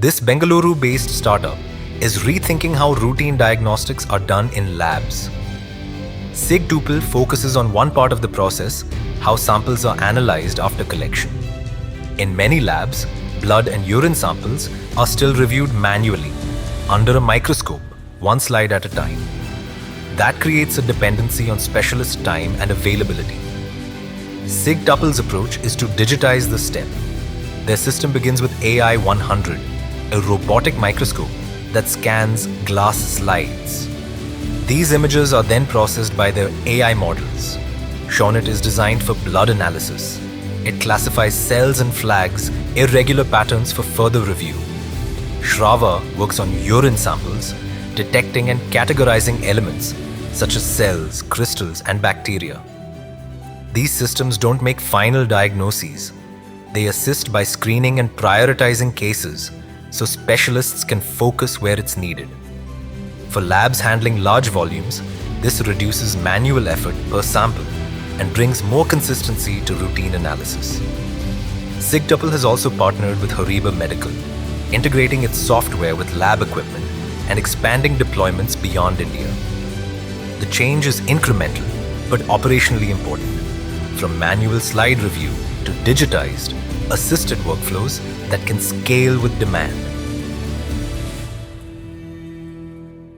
This Bengaluru-based startup is rethinking how routine diagnostics are done in labs. SigTuple focuses on one part of the process, how samples are analyzed after collection. In many labs, blood and urine samples are still reviewed manually, under a microscope, one slide at a time. That creates a dependency on specialist time and availability. SigTuple's approach is to digitize the step. Their system begins with AI 100, a robotic microscope that scans glass slides. These images are then processed by their AI models. Shonit is designed for blood analysis. It classifies cells and flags irregular patterns for further review. Shrava works on urine samples, detecting and categorizing elements such as cells, crystals, and bacteria. These systems don't make final diagnoses. They assist by screening and prioritizing cases so specialists can focus where it's needed. For labs handling large volumes, this reduces manual effort per sample and brings more consistency to routine analysis. SigTuple has also partnered with Hariba Medical, integrating its software with lab equipment and expanding deployments beyond India. The change is incremental but operationally important, from manual slide review to digitized, assisted workflows that can scale with demand.